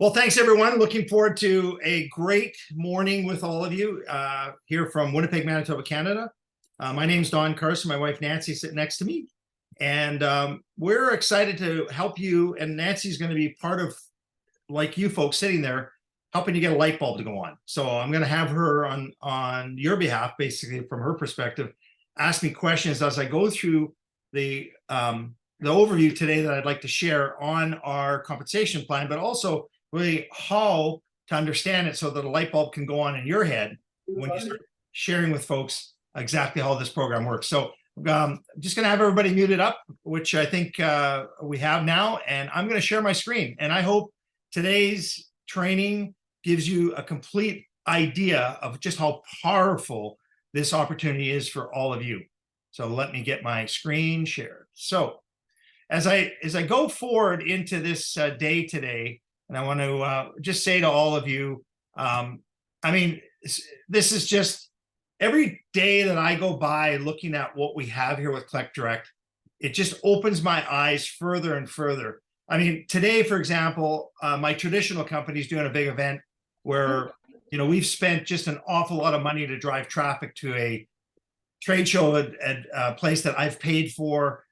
Well, thanks everyone. Looking forward to a great morning with all of you here from Winnipeg, Manitoba, Canada. My name's Don Carson. My wife Nancy sitting next to me, and we're excited to help you. And Nancy's going to be part of, like you folks sitting there, helping you get a light bulb to go on. So I'm going to have her on your behalf, basically from her perspective, ask me questions as I go through the overview today that I'd like to share on our compensation plan, but also really how to understand it so that a light bulb can go on in your head when you start sharing with folks exactly how this program works. So I'm just going to have everybody muted up, which I think we have now, and I'm going to share my screen. And I hope today's training gives you a complete idea of just how powerful this opportunity is for all of you. So let me get my screen shared. So as I go forward into this day today, and I want to just say to all of you, I mean, this is just every day that I go by looking at what we have here with Collect Direct, it just opens my eyes further and further. I mean, today, for example, my traditional company is doing a big event where, you know, we've spent just an awful lot of money to drive traffic to a trade show at a place that I've paid for.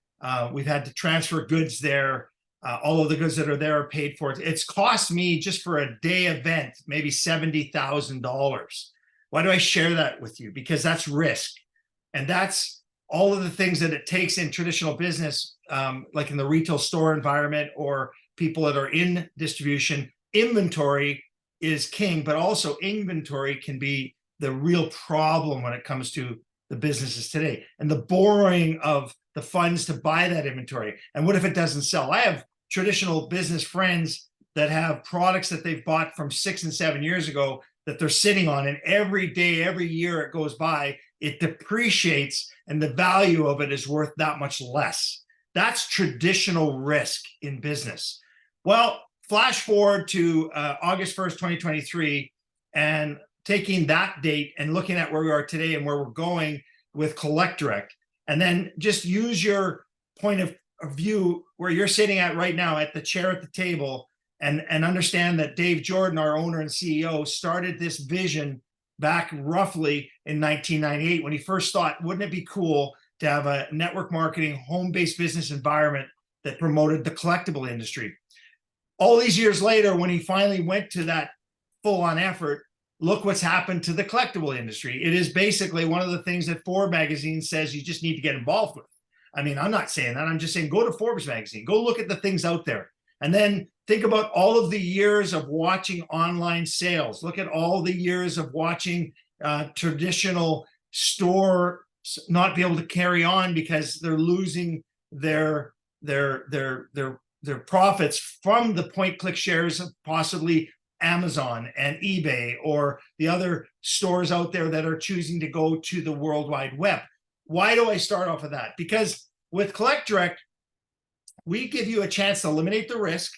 We've had to transfer goods there. All of the goods that are there are paid for. It's cost me just for a day event, maybe $70,000. Why do I share that with you? Because that's risk. And that's all of the things that it takes in traditional business, like in the retail store environment or people that are in distribution. Inventory is king, but also inventory can be the real problem when it comes to the businesses today. And the borrowing of the funds to buy that inventory. And what if it doesn't sell? I have traditional business friends that have products that they've bought from 6 and 7 years ago that they're sitting on, and every day, every year it goes by, it depreciates and the value of it is worth that much less. That's traditional risk in business. Well, flash forward to August 1st, 2023, and taking that date and looking at where we are today and where we're going with Collect Direct, and then just use your point of view where you're sitting at right now at the chair at the table, and understand that Dave Jordan, our owner and CEO, started this vision back roughly in 1998 when he first thought, wouldn't it be cool to have a network marketing, home-based business environment that promoted the collectible industry? All these years later, when he finally went to that full-on effort, look what's happened to the collectible industry. It is basically one of the things that Forbes magazine says you just need to get involved with. I mean, I'm not saying that. I'm just saying go to Forbes magazine, go look at the things out there. And then think about all of the years of watching online sales. Look at all the years of watching traditional store not be able to carry on because they're losing their profits from the point-click shares of possibly Amazon and eBay or the other stores out there that are choosing to go to the World Wide Web. Why do I start off with that? Because with Collect Direct, we give you a chance to eliminate the risk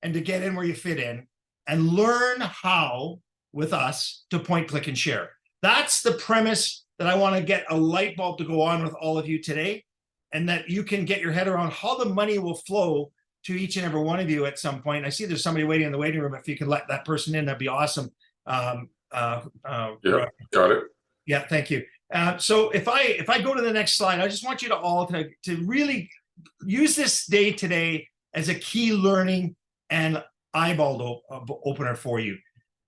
and to get in where you fit in and learn how, with us, to point, click, and share. That's the premise that I want to get a light bulb to go on with all of you today, and that you can get your head around how the money will flow to each and every one of you at some point. I see there's somebody waiting in the waiting room. If you can let that person in, that'd be awesome. Yeah, got it. Yeah, thank you. So if I go to the next slide, I just want you to all to really use this day today as a key learning and eyeball opener for you.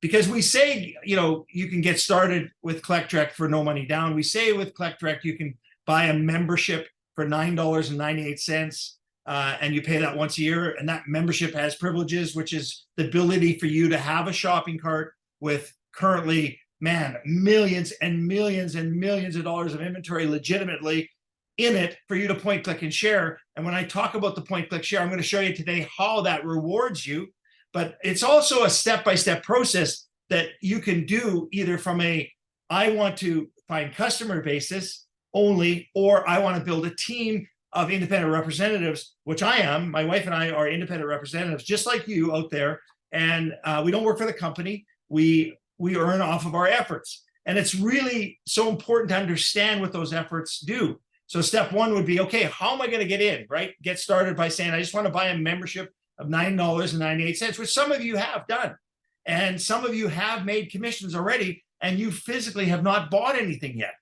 Because we say, you know, you can get started with Collect Direct for no money down. We say with Collect Direct, you can buy a membership for $9.98, and you pay that once a year. And that membership has privileges, which is the ability for you to have a shopping cart with currently, man, millions and millions and millions of dollars of inventory legitimately in it for you to point, click, and share. And when I talk about the point, click, share, I'm going to show you today how that rewards you. But it's also a step-by-step process that you can do either from a, I want to find customer basis only, or I want to build a team of independent representatives, which I am. My wife and I are independent representatives, just like you out there. And we don't work for the company. We earn off of our efforts. And it's really so important to understand what those efforts do. So step one would be, okay, how am I going to get in, right? Get started by saying, I just want to buy a membership of $9.98, which some of you have done. And some of you have made commissions already, and you physically have not bought anything yet.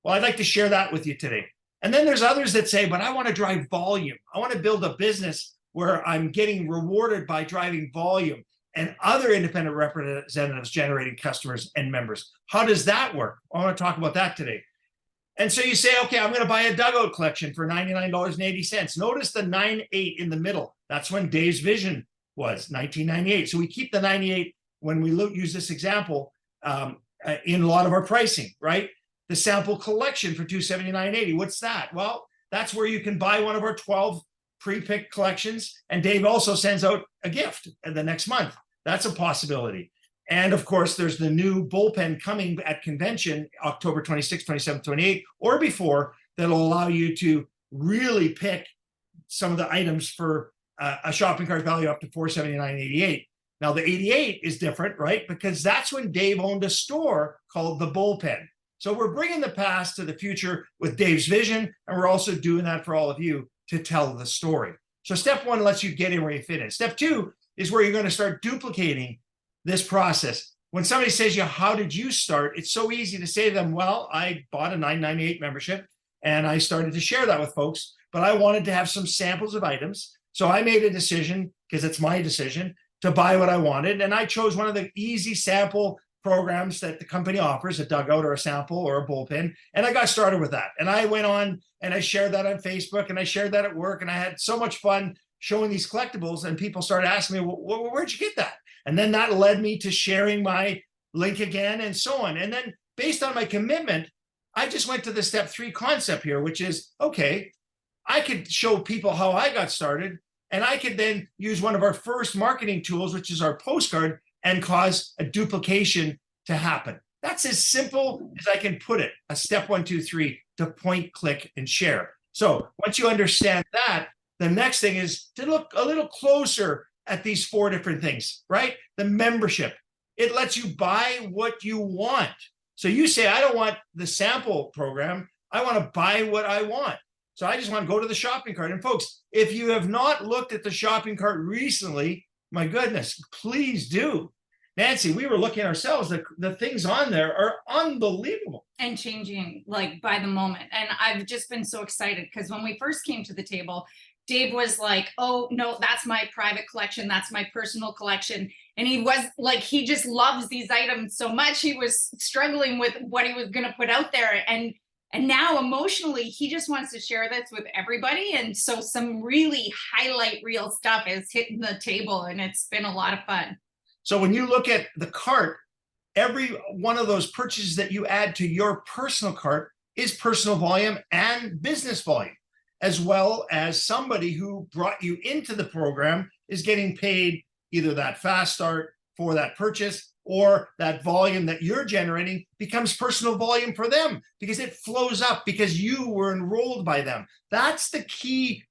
Well, I'd like to share that with you today. And then there's others that say, but I want to drive volume. I want to build a business where I'm getting rewarded by driving volume and other independent representatives generating customers and members. How does that work? I want to talk about that today. And so you say, okay, I'm going to buy a dugout collection for $99.80. Notice the 98 in the middle. That's when Dave's vision was, 1998. So we keep the 98 when we use this example in a lot of our pricing, right? The sample collection for $279.80. What's that? Well, that's where you can buy one of our 12 pre-picked collections. And Dave also sends out a gift the next month. That's a possibility. And of course, there's the new bullpen coming at convention, October 26, 27, 28, or before, that'll allow you to really pick some of the items for a shopping cart value up to $479.88. Now, the 88 is different, right? Because that's when Dave owned a store called the Bullpen. So we're bringing the past to the future with Dave's vision, and we're also doing that for all of you to tell the story. So step one lets you get in where you fit in. Step two is where you're going to start duplicating this process. When somebody says to you, how did you start? It's so easy to say to them, well, I bought a $9.98 membership and I started to share that with folks, but I wanted to have some samples of items. So I made a decision, because it's my decision, to buy what I wanted. And I chose one of the easy sample programs that the company offers, a dugout or a sample or a bullpen. And I got started with that. And I went on and I shared that on Facebook and I shared that at work. And I had so much fun showing these collectibles, and people started asking me, well, where'd you get that? And then that led me to sharing my link again and so on. And then based on my commitment, I just went to the step 3 concept here, which is, okay, I could show people how I got started, and I could then use one of our first marketing tools, which is our postcard, and cause a duplication to happen. That's as simple as I can put it, a step 1, 2, 3 to point, click, and share. So once you understand that, the next thing is to look a little closer at these 4 different things, right? The membership. It lets you buy what you want. So you say, I don't want the sample program. I want to buy what I want. So I just want to go to the shopping cart. And folks, if you have not looked at the shopping cart recently, my goodness, please do. Nancy, we were looking ourselves. The things on there are unbelievable. And changing like by the moment. And I've just been so excited because when we first came to the table, Dave was like, oh, no, that's my private collection. That's my personal collection. And he was like, he just loves these items so much. He was struggling with what he was going to put out there. And now emotionally, he just wants to share this with everybody. And so some really highlight reel stuff is hitting the table, and it's been a lot of fun. So when you look at the cart, every one of those purchases that you add to your personal cart is personal volume and business volume, as well as somebody who brought you into the program is getting paid either that fast start for that purchase, or that volume that you're generating becomes personal volume for them because it flows up because you were enrolled by them. That's the key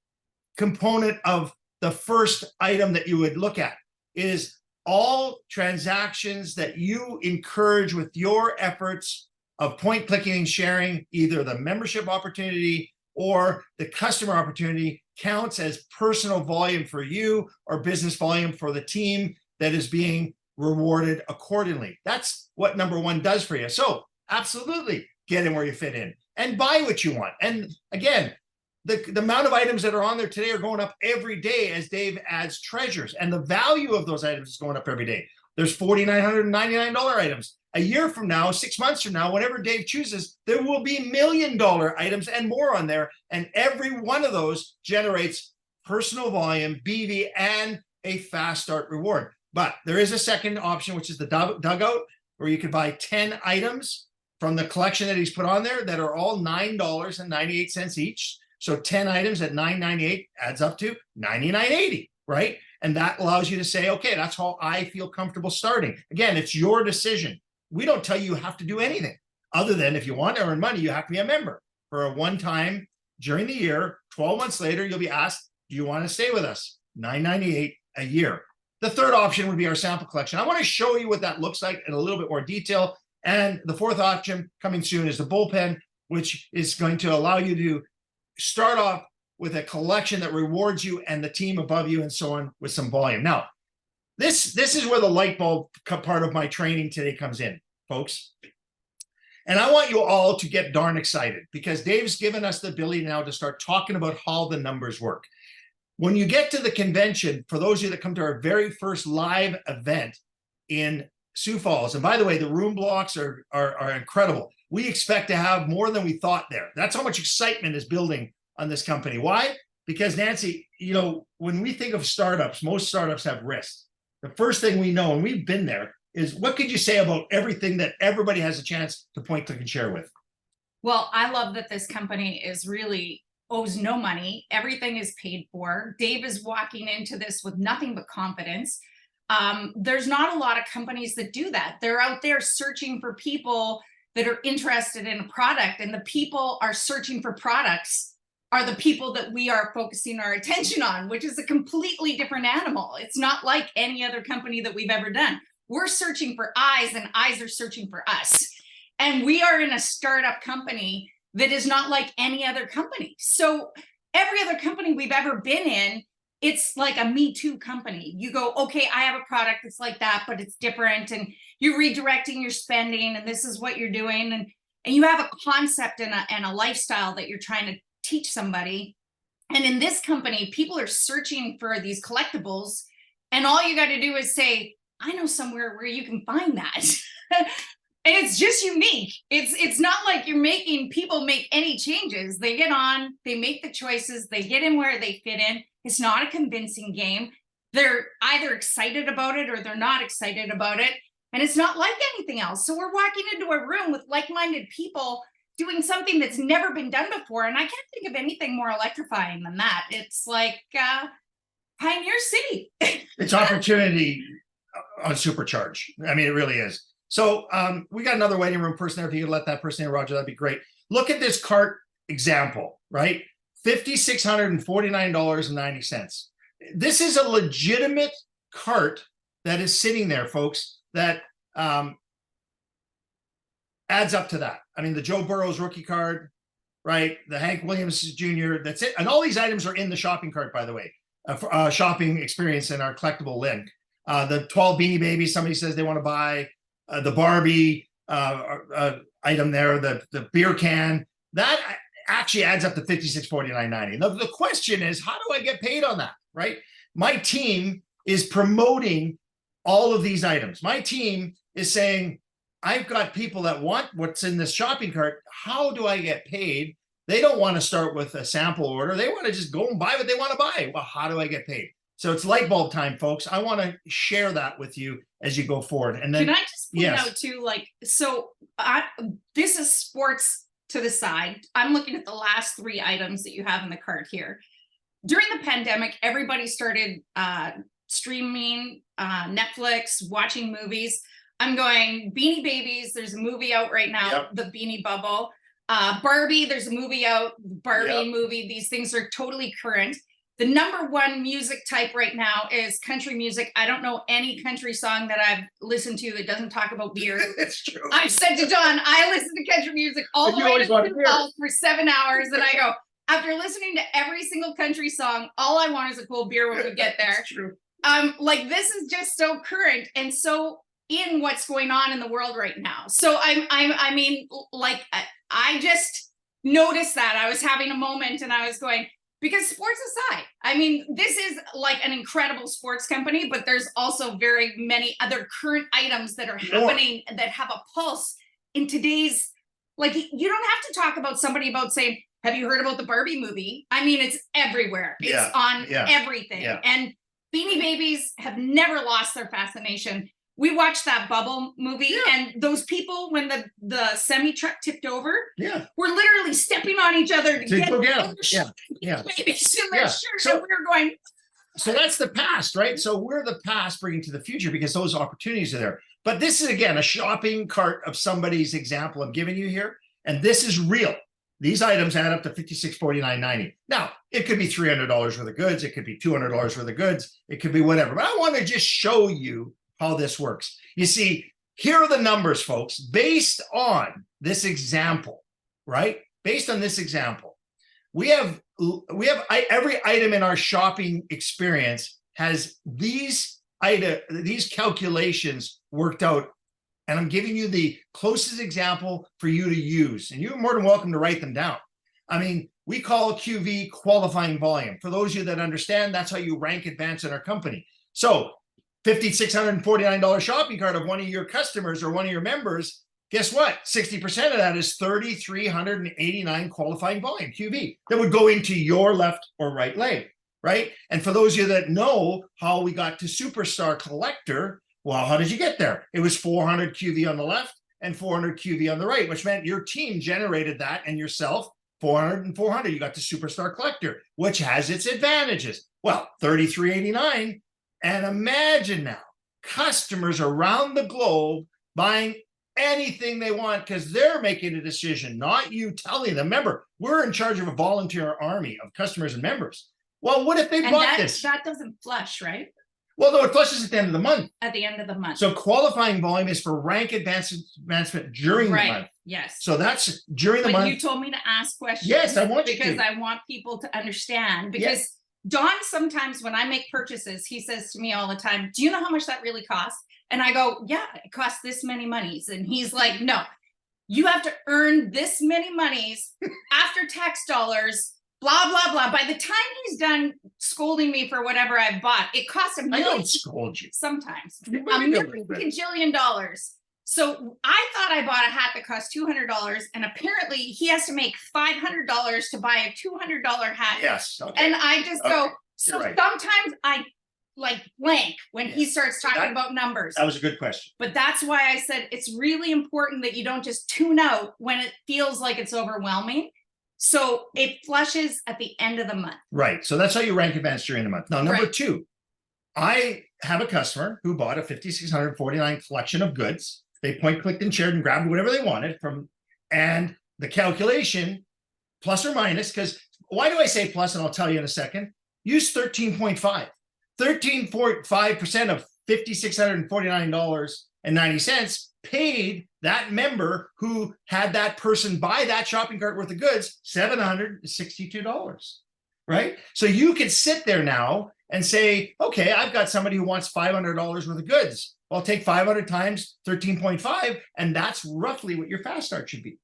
component of the first item that you would look at, is all transactions that you encourage with your efforts of point clicking and sharing, either the membership opportunity or the customer opportunity, counts as personal volume for you or business volume for the team that is being rewarded accordingly. That's what number 1 does for you. So absolutely get in where you fit in and buy what you want. And again, the amount of items that are on there today are going up every day as Dave adds treasures, and the value of those items is going up every day. There's $4,999 items. A year from now, 6 months from now, whenever Dave chooses, there will be $1 million items and more on there. And every one of those generates personal volume, BV, and a fast start reward. But there is a second option, which is the dugout, where you can buy 10 items from the collection that he's put on there that are all $9.98 each. So 10 items at $9.98 adds up to $99.80, right? And that allows you to say, okay, that's how I feel comfortable starting. Again, it's your decision. We don't tell you you have to do anything other than if you want to earn money, you have to be a member for a one-time during the year. 12 months later, you'll be asked, do you want to stay with us? $9.98 a year. The third option would be our sample collection. I want to show you what that looks like in a little bit more detail. And the fourth option coming soon is the bullpen, which is going to allow you to start off with a collection that rewards you and the team above you and so on with some volume. Now, this is where the light bulb part of my training today comes in, folks. And I want you all to get darn excited because Dave's given us the ability now to start talking about how the numbers work. When you get to the convention, for those of you that come to our very first live event in Sioux Falls, and by the way, the room blocks are incredible. We expect to have more than we thought there. That's how much excitement is building on this company. Why? Because Nancy, you know, when we think of startups, most startups have risks. The first thing we know, and we've been there, is what could you say about everything that everybody has a chance to point, click, and share with? Well, I love that this company is really owes no money. Everything is paid for. Dave is walking into this with nothing but confidence. There's not a lot of companies that do that. They're out there searching for people that are interested in a product, and the people are searching for products are the people that we are focusing our attention on, which is a completely different animal. It's not like any other company that we've ever done. We're searching for eyes and eyes are searching for us. And we are in a startup company that is not like any other company. So every other company we've ever been in, it's like a Me Too company. You go, okay, I have a product that's like that, but it's different. And you're redirecting your spending and this is what you're doing. And you have a concept and a lifestyle that you're trying to teach somebody. And in this company, people are searching for these collectibles. And all you got to do is say, I know somewhere where you can find that. And it's just unique. It's not like you're making people make any changes. They get on, they make the choices, they get in where they fit in. It's not a convincing game. They're either excited about it or they're not excited about it. And it's not like anything else. So we're walking into a room with like-minded people doing something that's never been done before. And I can't think of anything more electrifying than that. It's like Pioneer City. It's opportunity on supercharge. I mean, it really is. So we got another waiting room person there. If you could let that person in, Roger, that'd be great. Look at this cart example, right? $5,649.90. This is a legitimate cart that is sitting there, folks, that adds up to that. I mean, the Joe Burrow's rookie card, right? The Hank Williams Jr., that's it. And all these items are in the shopping cart, by the way, shopping experience in our collectible link. The 12 Beanie Babies, somebody says they want to buy. The Barbie item there, the beer can, that actually adds up to $56.49.90. The question is, how do I get paid on that, right? My team is promoting all of these items. My team is saying, I've got people that want what's in this shopping cart. How do I get paid? They don't want to start with a sample order. They want to just go and buy what they want to buy. Well, how do I get paid? So it's light bulb time, folks. I want to share that with you as you go forward. And then, can I just point out too, like, so this is sports to the side. I'm looking at the last 3 items that you have in the cart here. During the pandemic, everybody started streaming Netflix, watching movies. I'm going Beanie Babies. There's a movie out right now, The Beanie Bubble. Barbie, there's a movie out, Barbie movie. These things are totally current. The #1 music type right now is country music. I don't know any country song that I've listened to that doesn't talk about beer. it's true. I've said to John, I listen to country music all the way to Sioux Falls for 7 hours. And I go, after listening to every single country song, all I want is a cold beer when we get there. It's true. Like, this is just so current and so in what's going on in the world right now. So I mean, like, I just noticed that. I was having a moment and I was going, because sports aside, I mean, this is like an incredible sports company, but there's also very many other current items that are happening that have a pulse in today's, like, you don't have to talk about somebody about saying, have you heard about the Barbie movie? I mean, it's everywhere. It's on everything. And Beanie Babies have never lost their fascination. We watched that Bubble movie and those people, when the semi truck tipped over, were literally stepping on each other to get them. Babies in their shirt. So we were going. So that's the past, right? So we're the past bringing to the future because those opportunities are there. But this is, again, a shopping cart of somebody's example I'm giving you here. And this is real. These items add up to $56.49.90. Now, it could be $300 worth of goods. It could be $200 worth of goods. It could be whatever. But I want to just show you how this works. You see, here are the numbers, folks, based on this example, right? Based on this example, we have every item in our shopping experience has these calculations worked out. And I'm giving you the closest example for you to use. And you're more than welcome to write them down. I mean, we call QV qualifying volume. For those of you that understand, that's how you rank advance in our company. So $5,649 shopping cart of one of your customers or one of your members, guess what? 60% of that is 3,389 qualifying volume, QV, that would go into your left or right leg, right? And for those of you that know how we got to Superstar Collector, well, how did you get there? It was 400 QV on the left and 400 QV on the right, which meant your team generated that and yourself 400 and 400. You got the Superstar Collector, which has its advantages. Well, 3,389. And imagine now, customers around the globe buying anything they want because they're making a decision, not you telling them. Remember, we're in charge of a volunteer army of customers and members. Well, what if they bought this? That doesn't flush, right? Well, no, it flushes at the end of the month. At the end of the month. So qualifying volume is for rank advancement during the month. Yes. So that's during the But month. you told me to ask questions. Yes, I want you to. Because I want people to understand. Because Don, sometimes when I make purchases, he says to me all the time, do you know how much that really costs? And I go, yeah, it costs this many monies. And he's like, no, you have to earn this many monies after tax dollars, blah, blah, blah. By the time he's done scolding me for whatever I bought, it costs $1 million. I don't scold you. Sometimes. You $1 maybe million gajillion dollars. So I thought I bought a hat that cost $200, and apparently he has to make $500 to buy a $200 hat. Yes. Okay. And I just go, so right. sometimes I like blank when he starts talking about numbers. That was a good question. But that's why I said it's really important that you don't just tune out when it feels like it's overwhelming. So it flushes at the end of the month. Right. So that's how you rank advance during the month. Now, number Right. two, I have a customer who bought a 5,649 collection of goods. They point, clicked, and shared and grabbed whatever they wanted from, and the calculation, plus or minus, because why do I say plus? And I'll tell you in a second. Use 13.5. 13.5% of $5,649.90 paid that member who had that person buy that shopping cart worth of goods $762, right? So you could sit there now and say, okay, I've got somebody who wants $500 worth of goods. Well, take 500 times 13.5, and that's roughly what your fast start should be.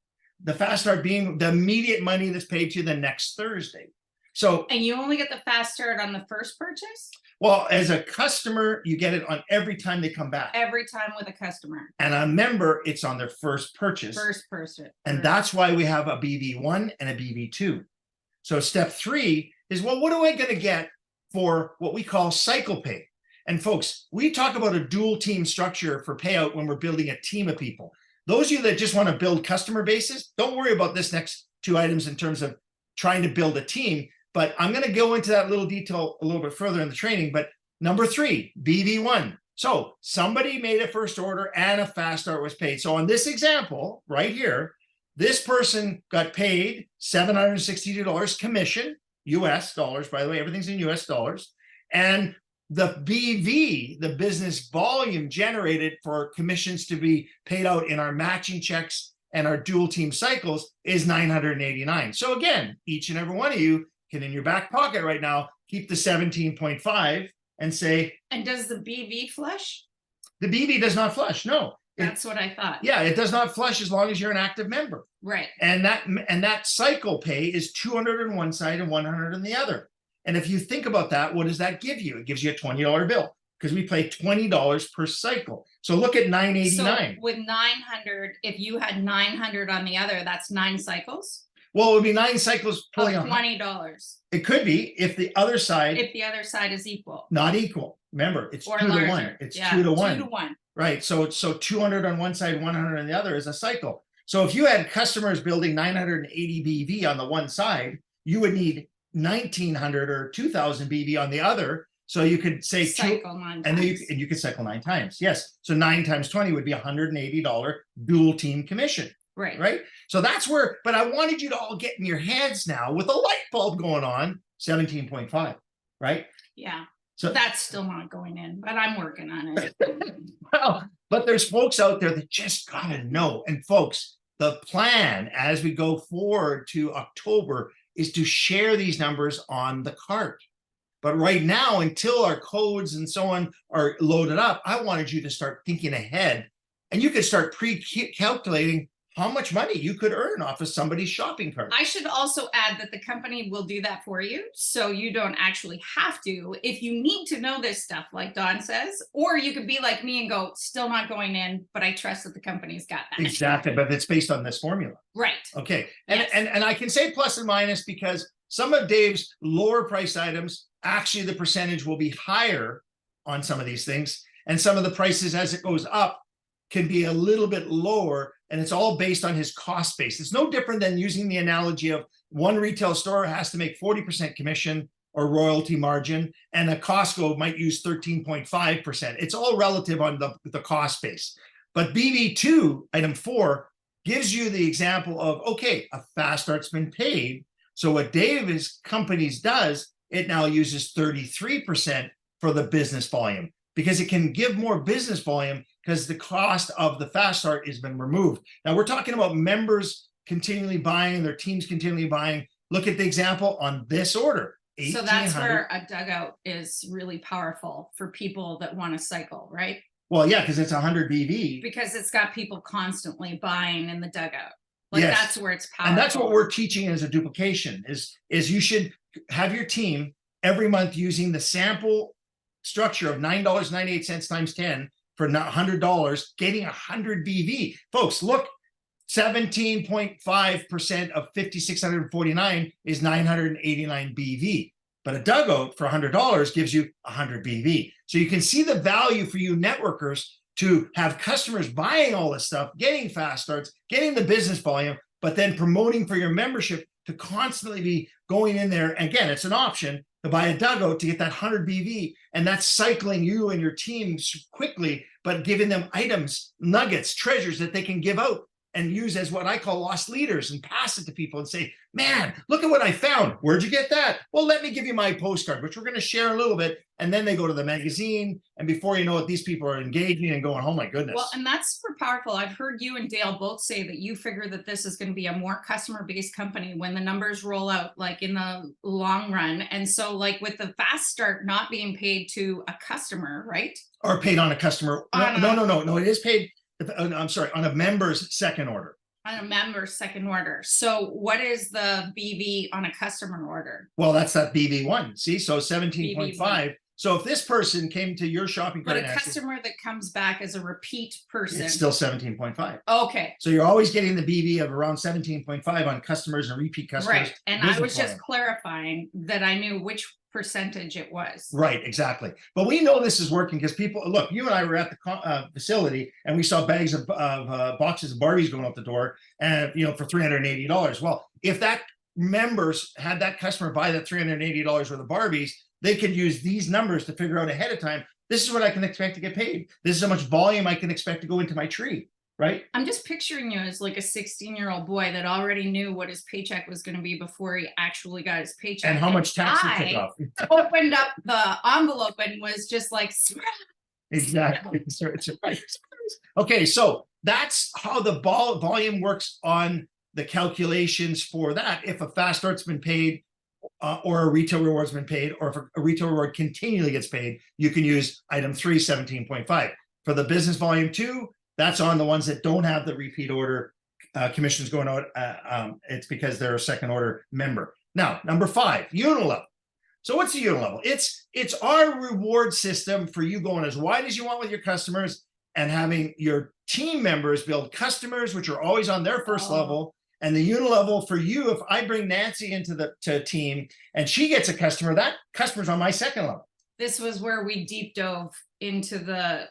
The fast start being the immediate money that's paid to you the next Thursday. So, and you only get the fast start on the first purchase? Well, as a customer, you get it on every time they come back. Every time with a customer. And a member, it's on their first purchase. First person. And that's why we have a BV1 and a BV2. So step 3 is, well, what am I going to get for what we call cycle pay? And folks, we talk about a dual team structure for payout when we're building a team of people. Those of you that just want to build customer bases, don't worry about this next 2 items in terms of trying to build a team. But I'm going to go into that little detail a little bit further in the training. But number 3, BV1. So somebody made a first order and a fast start was paid. So on this example right here, this person got paid $762 commission, US dollars, by the way, everything's in US dollars. And the BV, the business volume generated for commissions to be paid out in our matching checks and our dual team cycles is 989. So again, each and every one of you can, in your back pocket right now, keep the 17.5 and say. And does the BV flush? The BV does not flush. No. That's what I thought. Yeah, it does not flush as long as you're an active member. Right. And that cycle pay is 200 on one side and 100 on the other. And if you think about that, what does that give you? It gives you a $20 bill because we pay $20 per cycle. So look at 989. So with 900, if you had 900 on the other, that's 9 cycles? Well, it would be 9 cycles pulling of on. $20. It could be if the other side. If the other side is equal. Not equal. Remember, it's or 2 larger. to 1. It's yeah, 2 to 1. 2 to 1. Right. So 200 on one side, 100 on the other is a cycle. So if you had customers building 980 BV on the one side, you would need 1900 or 2000 BV on the other. So you could say cycle 9 and then times. you could cycle 9 times. Yes. So 9 times 20 would be $180 dual team commission. Right. Right. So that's where, but I wanted you to all get in your heads now with a light bulb going on 17.5. Right. Yeah. So that's still not going in, but I'm working on it. Well, but there's folks out there that just gotta know. And folks, the plan as we go forward to October is to share these numbers on the cart. But right now, until our codes and so on are loaded up, I wanted you to start thinking ahead, and you could start pre-calculating how much money you could earn off of somebody's shopping cart. I should also add that the company will do that for you. So you don't actually have to. If you need to know this stuff, like Don says, or you could be like me and go, still not going in, but I trust that the company's got that. Exactly, but it's based on this formula. Right. Okay, and, Yes. and I can say plus and minus because some of Dave's lower price items, actually the percentage will be higher on some of these things. And some of the prices as it goes up can be a little bit lower, and it's all based on his cost base. It's no different than using the analogy of one retail store has to make 40% commission or royalty margin, and a Costco might use 13.5%. It's all relative on the cost base. But BV2, item 4, gives you the example of, okay, a fast start's been paid. So what Dave's companies does, it now uses 33% for the business volume because it can give more business volume because the cost of the fast start has been removed. Now we're talking about members continually buying, their teams continually buying. Look at the example on this order. So that's where a dugout is really powerful for people that want to cycle, right? Well, yeah, because it's 100 BV. Because it's got people constantly buying in the dugout. Like Yes. that's where it's powerful. And that's what we're teaching as a duplication is you should have your team every month using the sample structure of $9.98 times 10 for $100, getting 100 BV. Folks, look, 17.5% of 5,649 is 989 BV. But a dugout for $100 gives you 100 BV. So you can see the value for you networkers to have customers buying all this stuff, getting fast starts, getting the business volume, but then promoting for your membership to constantly be going in there. Again, it's an option to buy a dugout to get that 100 BV, and that's cycling you and your teams quickly, but giving them items, nuggets, treasures that they can give out and use as what I call lost leaders and pass it to people and say, man, look at what I found. Where'd you get that? Well, let me give you my postcard, which we're going to share a little bit. And then they go to the magazine. And before you know it, these people are engaging and going, oh my goodness. Well, and that's super powerful. I've heard you and Dale both say that you figure that this is going to be a more customer-based company when the numbers roll out, like in the long run. And so like with the fast start not being paid to a customer, right? Or paid on a customer. No, it is paid. I'm sorry, on a member's second order. On a member's second order. So what is the BV on a customer order? Well, that's that BV1. See, so 17.5. BV1. So if this person came to your shopping cart, But a customer that comes back as a repeat person. it's still 17.5. Okay. So you're always getting the BV of around 17.5 on customers and repeat customers. Right. And I was just clarifying that I knew which percentage it was. Right, exactly. But we know this is working because people, look, you and I were at the facility and we saw bags of boxes of Barbies going out the door and, for $380. Well, if that members had that customer buy that $380 worth of Barbies, they could use these numbers to figure out ahead of time, this is what I can expect to get paid. This is how much volume I can expect to go into my tree. Right. I'm just picturing you as like a 16-year-old boy that already knew what his paycheck was going to be before he actually got his paycheck. And how much tax he took off. Opened up the envelope and was just like, exactly. Okay, so that's how the volume works on the calculations for that. If a fast start's been paid or a retail reward's been paid, or if a retail reward continually gets paid, you can use item 3, 17.5. For the business volume 2, that's on the ones that don't have the repeat order commissions going out. It's because they're a second order member. Now, number 5, unilevel. So what's the unilevel? It's our reward system for you going as wide as you want with your customers and having your team members build customers, which are always on their first level. And the unilevel for you, if I bring Nancy into the team and she gets a customer, that customer's on my second level. This was where we deep dove into the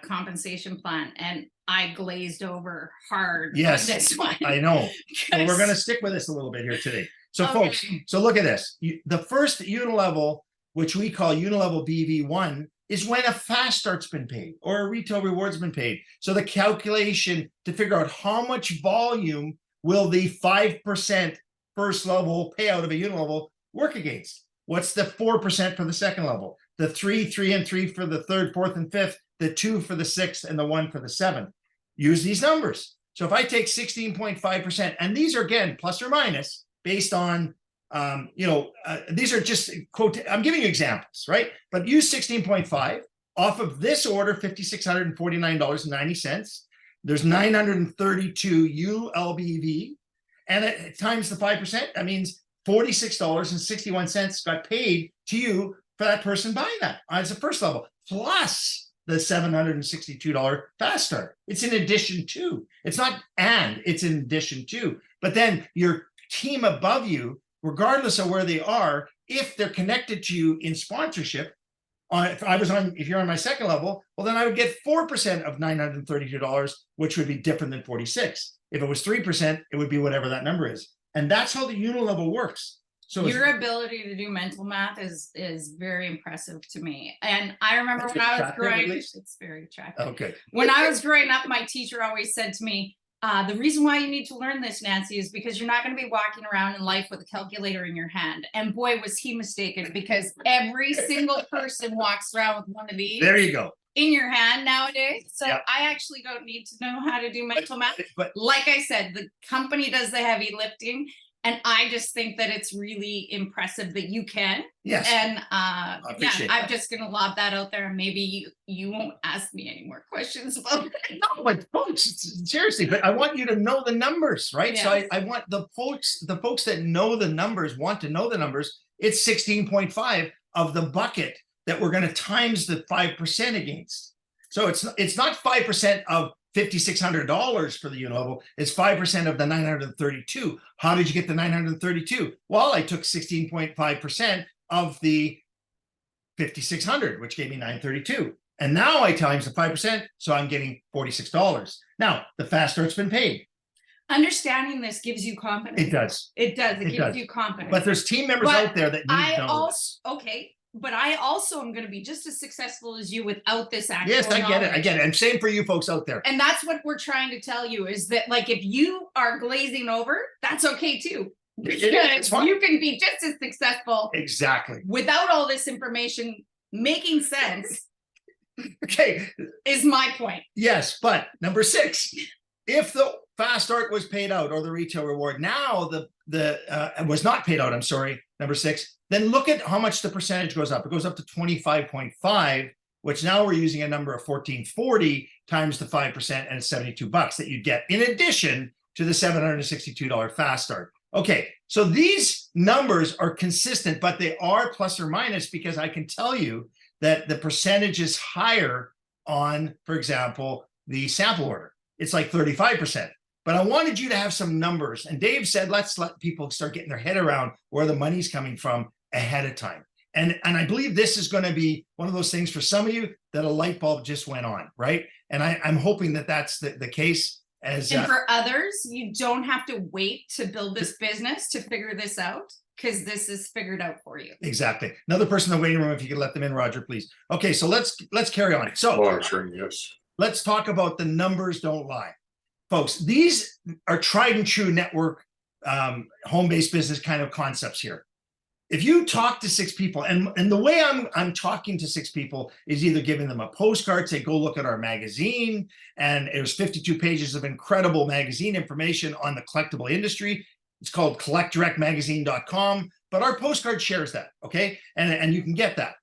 compensation plan, and I glazed over hard. Yes, on this one. I know. So we're going to stick with this a little bit here today. So folks, so look at this. The first unilevel, which we call unilevel BV1, is when a fast start's been paid or a retail reward's been paid. So the calculation to figure out how much volume will the 5% first level payout of a unilevel work against? What's the 4% for the second level? The 3, 3, and 3 for the third, fourth, and fifth, the 2 for the 6th, and the 1 for the 7th. Use these numbers. So if I take 16.5%, and these are, again, plus or minus, based on These are just quote, I'm giving you examples, right? But use 16.5 off of this order, $5,649.90. There's 932 ULBV, and it times the 5%, that means $46.61 got paid to you for that person buying that as a first level, plus the $762 fast start. It's in addition to, it's not and, it's in addition to. But then your team above you, regardless of where they are, if they're connected to you in sponsorship, if you're on my second level, well, then I would get 4% of $932, which would be different than 46. If it was 3%, it would be whatever that number is. And that's how the unilevel works. So your ability to do mental math is very impressive to me. And I remember when I was growing, it's very attractive. Okay. When I was growing up, my teacher always said to me, the reason why you need to learn this, Nancy, is because you're not going to be walking around in life with a calculator in your hand. And boy, was he mistaken, because every single person walks around with one of these. There you go. In your hand nowadays. So Yep. I actually don't need to know how to do mental math. But Like I said, the company does the heavy lifting. And I just think that it's really impressive that you can. yes. And appreciate I'm that. just gonna lob that out there, and maybe you won't ask me any more questions about it. No, but folks, seriously, but I want you to know the numbers, right? So Yes. I want the folks that know the numbers, want to know the numbers. It's 16.5 of the bucket that we're going to times the 5% against. So it's not 5% of $5,600 for the unilevel. It's 5% of the 932. How did you get the 932? Well, I took 16.5% of the 5,600, which gave me 932. And now I times the 5%, so I'm getting $46. Now, the fast start's been paid. Understanding this gives you confidence. It does. It does. It It gives does. you confidence. But there's team members But out there that need I to know also this. okay, but I also am going to be just as successful as you without this actual Yes, I get it. I knowledge. get it. And same for you folks out there. And that's what we're trying to tell you, is that, like, if you are glazing over, that's okay too. It's Because fine. you can be just as successful Exactly. without all this information making sense, Okay. is my point. Yes, but number 6, if the fast start was paid out, or the retail reward now was not paid out, I'm sorry, number 6, then look at how much the percentage goes up. It goes up to 25.5, which now we're using a number of 1440 times the 5%, and it's $72 that you get in addition to the $762 fast start. Okay, so these numbers are consistent, but they are plus or minus, because I can tell you that the percentage is higher on, for example, the sample order. It's like 35%. But I wanted you to have some numbers. And Dave said, let's let people start getting their head around where the money's coming from ahead of time. And I believe this is going to be one of those things for some of you that a light bulb just went on, right? And I'm hoping that that's the case. And for others, you don't have to wait to build this business to figure this out, because this is figured out for you. Exactly. Another person in the waiting room, if you could let them in, Roger, please. Okay, so let's carry on. So Monitoring, yes. let's talk about the numbers don't lie. Folks, these are tried and true network, home-based business kind of concepts here. If you talk to 6 people, and the way I'm talking to 6 people is either giving them a postcard, say, go look at our magazine, and it was 52 pages of incredible magazine information on the collectible industry. It's called collectdirectmagazine.com, but our postcard shares that, okay? And you can get that.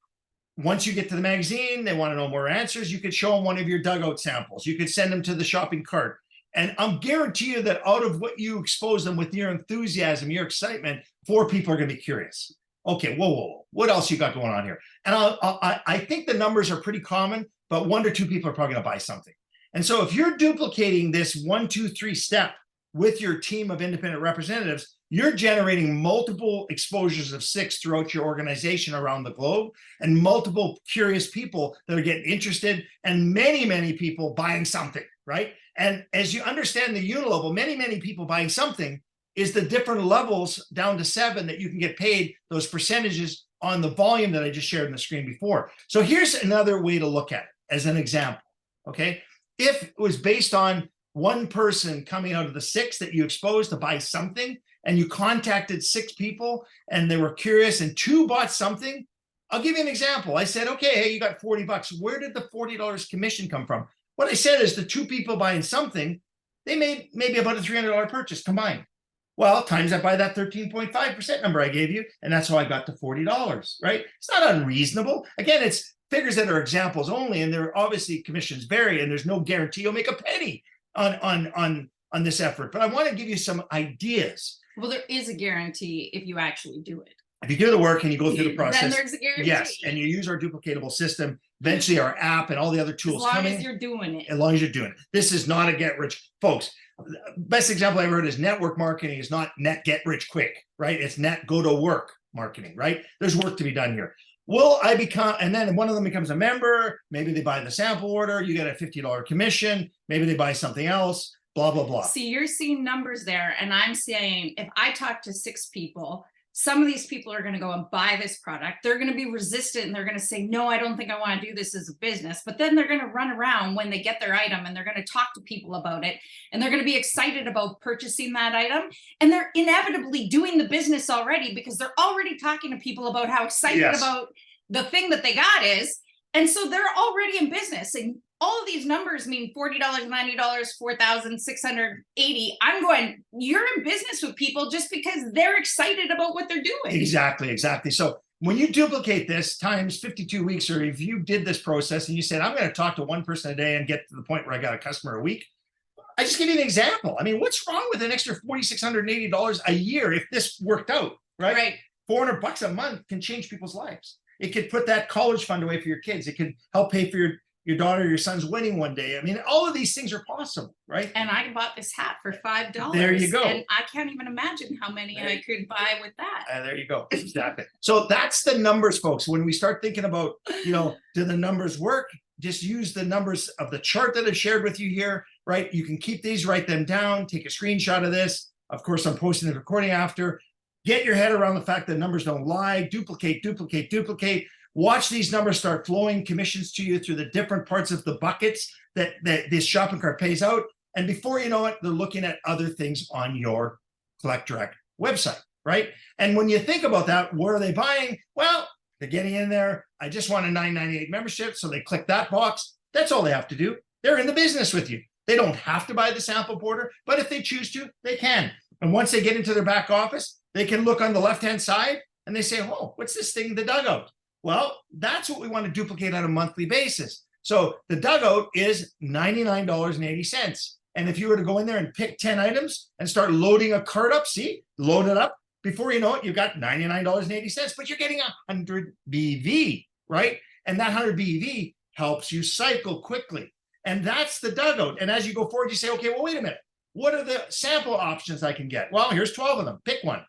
Once you get to the magazine, they want to know more answers. You could show them one of your dugout samples. You could send them to the shopping cart. And I'll guarantee you that out of what you expose them with your enthusiasm, your excitement, 4 people are going to be curious. Okay, whoa. What else you got going on here? And I think the numbers are pretty common, but 1 to 2 people are probably going to buy something. And so if you're duplicating this 1, 2, 3 step with your team of independent representatives, you're generating multiple exposures of 6 throughout your organization around the globe, and multiple curious people that are getting interested, and many people buying something, right? And as you understand the unilevel, many people buying something is the different levels down to 7 that you can get paid those percentages on the volume that I just shared on the screen before. So here's another way to look at it as an example, okay? If it was based on 1 person coming out of the 6 that you exposed to buy something, and you contacted 6 people and they were curious and 2 bought something, I'll give you an example. I said, okay, hey, you got $40. Where did the $40 commission come from? What I said is the 2 people buying something, they made maybe about a $300 purchase combined. Well, times that by that 13.5% number I gave you, and that's how I got to $40, right? It's not unreasonable. Again, it's figures that are examples only, and there obviously commissions vary, and there's no guarantee you'll make a penny on this effort. But I want to give you some ideas. Well, there is a guarantee if you actually do it. If you do the work and you go through the process, Then there's a guarantee. yes, and you use our duplicatable system, eventually our app and all the other As tools long coming, as you're doing it. as long as you're doing it. This is not a get rich, folks. Best example I ever heard is network marketing is not net get rich quick, right? It's net go to work marketing, right? There's work to be done here. Will I become, and then one of them becomes a member, maybe they buy the sample order, you get a $50 commission, maybe they buy something else, blah, blah, blah. See, you're seeing numbers there, and I'm saying if I talk to 6 people, some of these people are going to go and buy this product. They're going to be resistant and they're going to say, no, I don't think I want to do this as a business. But then they're going to run around when they get their item and they're going to talk to people about it. And they're going to be excited about purchasing that item. And they're inevitably doing the business already because they're already talking to people about how excited Yes. about the thing that they got is. And so they're already in business. And all of these numbers mean $40, $90, 4,680. I'm going, you're in business with people just because they're excited about what they're doing. Exactly. So when you duplicate this times 52 weeks, or if you did this process and you said, I'm going to talk to one person a day and get to the point where I got a customer a week, I just give you an example. I mean, what's wrong with an extra $4,680 a year if this worked out, right? Right. $400 a month can change people's lives. It could put that college fund away for your kids. It could help pay for your daughter, your son's wedding one day. I mean, all of these things are possible, right? And I bought this hat for $5. There you go. And I can't even imagine how many I could buy with that. There you go. Exactly. So that's the numbers, folks. When we start thinking about, do the numbers work? Just use the numbers of the chart that I shared with you here, right? You can keep these, write them down, take a screenshot of this. Of course, I'm posting the recording after. Get your head around the fact that numbers don't lie. Duplicate. Watch these numbers start flowing commissions to you through the different parts of the buckets that this shopping cart pays out. And before you know it, they're looking at other things on your Collect Direct website, right? And when you think about that, what are they buying? Well, they're getting in there. I just want a $9.98 membership. So they click that box. That's all they have to do. They're in the business with you. They don't have to buy the sample border, but if they choose to, they can. And once they get into their back office, they can look on the left-hand side and they say, oh, what's this thing, the dugout? Well, that's what we want to duplicate on a monthly basis. So the dugout is $99.80. And if you were to go in there and pick 10 items and start loading a cart up, see, load it up. Before you know it, you've got $99.80, but you're getting 100 BV, right? And that 100 BV helps you cycle quickly. And that's the dugout. And as you go forward, you say, okay, well, wait a minute. What are the sample options I can get? Well, here's 12 of them. Pick one.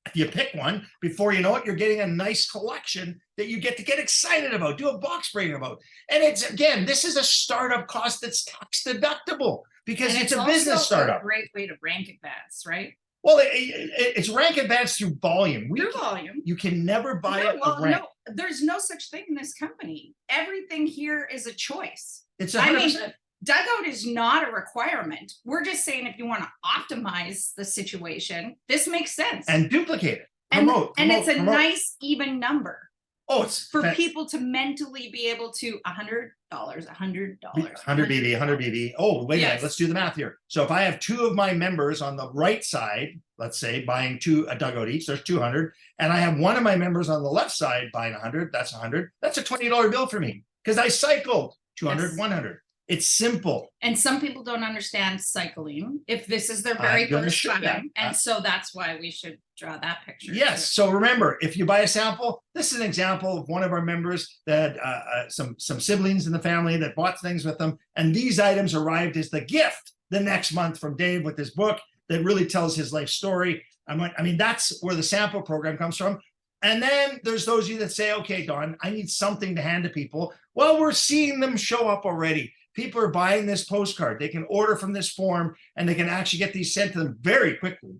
If you pick one, before you know it, you're getting a nice collection that you get to get excited about, do a box breaking about. And it's, again, this is a startup cost that's tax deductible because And it's a business also startup. a great way to rank advance, right? Well, it's rank advance through volume. Through volume. You can never buy No, well, a rank. no, there's no such thing in this company. Everything here is a choice. It's I 100%. mean, dugout is not a requirement. We're just saying if you want to optimize the situation, this makes sense. And duplicate it. And Promote, it's a promote. nice even number Oh, it's for people to mentally be able to $100, $100, 100 BB, 100 BB. Oh, wait a minute. Yes. Let's do the math here. So if I have 2 of my members on the right side, let's say buying a dugout each, there's 200. And I have 1 of my members on the left side buying 100, that's 100. That's a $20 bill for me because I cycled 200, Yes. 100. It's simple. And some people don't understand cycling if this is their very I'm gonna first show them. time. And so that's why we should draw that picture. Yes. So remember, if you buy a sample, this is an example of one of our members that some siblings in the family that bought things with them. And these items arrived as the gift the next month from Dave with his book that really tells his life story. I mean, that's where the sample program comes from. And then there's those of you that say, okay, Don, I need something to hand to people. Well, we're seeing them show up already. People are buying this postcard. They can order from this form and they can actually get these sent to them very quickly.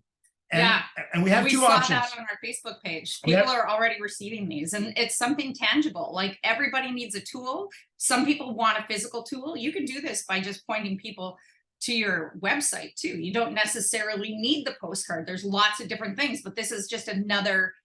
And we have 2 options. We saw that on our Facebook page. We have- People are already receiving these and it's something tangible. Like everybody needs a tool. Some people want a physical tool. You can do this by just pointing people to your website too. You don't necessarily need the postcard. There's lots of different things, but this is just another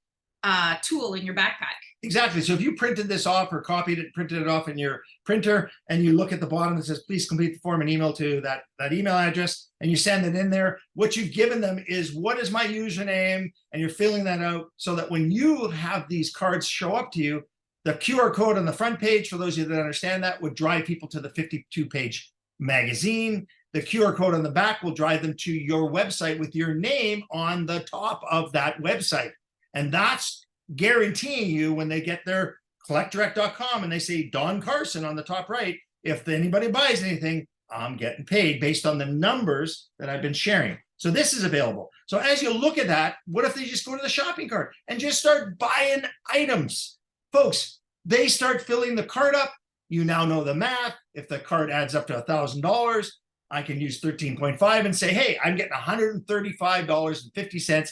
tool in your backpack. exactly. So if you printed this off or copied it, printed it off in your printer, and you look at the bottom that says, please complete the form and email to that email address, and you send it in there, what you've given them is, what is my username? And you're filling that out so that when you have these cards show up to you, the QR code on the front page, for those of you that understand that, would drive people to the 52-page magazine. The QR code on the back will drive them to your website with your name on the top of that website. And that's guaranteeing you, when they get their collectdirect.com and they say Don Carson on the top right, if anybody buys anything, I'm getting paid based on the numbers that I've been sharing. So this is available. So as you look at that, what if they just go to the shopping cart and just start buying items? Folks, they start filling the cart up. You now know the math. If the cart adds up to $1,000, I can use 13.5 and say, hey, I'm getting $135.50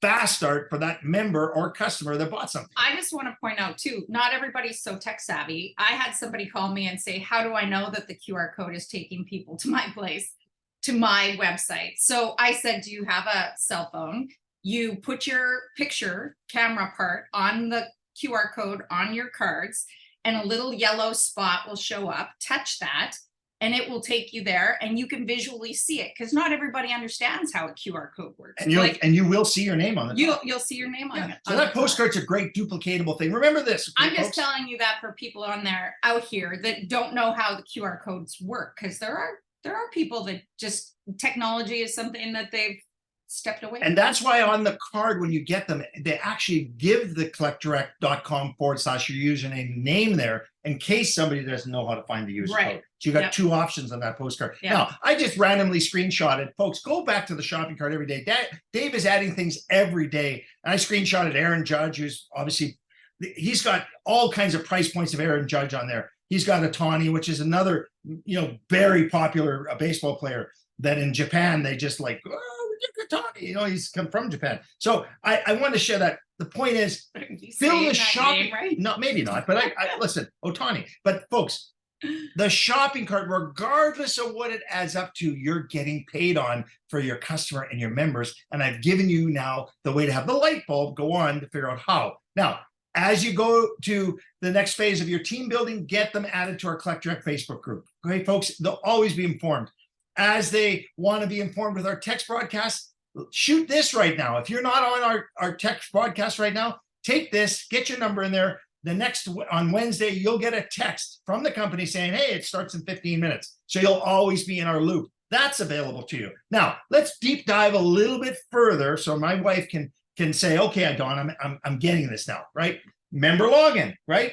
fast start for that member or customer that bought something. I just want to point out too, not everybody's so tech savvy. I had somebody call me and say, how do I know that the QR code is taking people to my place, to my website? So I said, do you have a cell phone? You put your picture camera part on the QR code on your cards, and a little yellow spot will show up. Touch that, and it will take you there, and you can visually see it, because not everybody understands how a QR code works. And you will see your name on it. You'll see your name on it. So that postcard's a great duplicatable thing. Remember this. Okay, I'm just folks? telling you that for people out here that don't know how the QR codes work, because there are people that just, technology is something that they've stepped away. And that's why on the card, when you get them, they actually give the collectdirect.com / your username name there, in case somebody doesn't know how to find the user code. So you got two options on that postcard. Now, I just randomly screenshotted. Folks, go back to the shopping cart every day. Dave is adding things every day. And I screenshotted Aaron Judge, who's obviously, he's got all kinds of price points of Aaron Judge on there. He's got Ohtani, which is another, very popular baseball player that in Japan, they just like, Ohtani, he's come from Japan. So I want to share that. The point is, fill the shopping, right? No, maybe not, but I listen, Ohtani. But folks, the shopping cart, regardless of what it adds up to, you're getting paid on for your customer and your members. And I've given you now the way to have the light bulb go on to figure out how. Now, as you go to the next phase of your team building, get them added to our Collect Direct Facebook group. Okay, folks, they'll always be informed. As they want to be informed with our text broadcast, shoot this right now. If you're not on our text broadcast right now, take this, get your number in there. On Wednesday, you'll get a text from the company saying, hey, it starts in 15 minutes. So you'll always be in our loop. That's available to you. Now, let's deep dive a little bit further so my wife can say, okay, Don, I'm getting this now, right? Member login, right?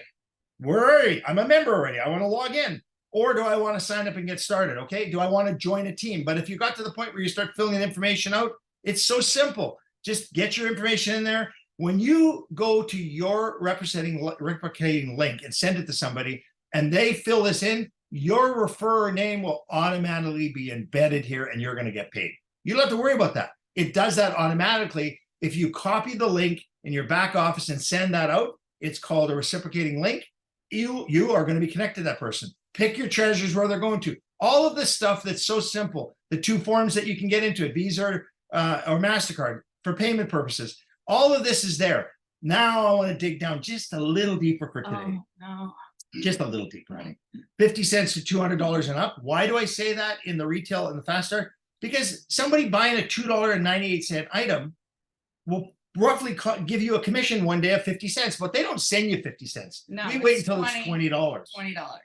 I'm a member already. I want to log in. Or do I want to sign up and get started? Okay. Do I want to join a team? But if you got to the point where you start filling the information out, it's so simple. Just get your information in there. When you go to your replicating link and send it to somebody and they fill this in, your referrer name will automatically be embedded here and you're going to get paid. You don't have to worry about that. It does that automatically. If you copy the link in your back office and send that out, it's called a reciprocating link. You are going to be connected to that person. Pick your treasures where they're going to. All of this stuff that's so simple. The two forms that you can get into it, Visa or MasterCard for payment purposes. All of this is there. Now I want to dig down just a little deeper for today. Oh, no. Just a little deeper, honey. 50 cents to $200 and up. Why do I say that in the retail and the fast start? Because somebody buying a $2.98 item will roughly give you a commission one day of 50 cents, but they don't send you 50 cents. No, we wait it's until it's $20. $20.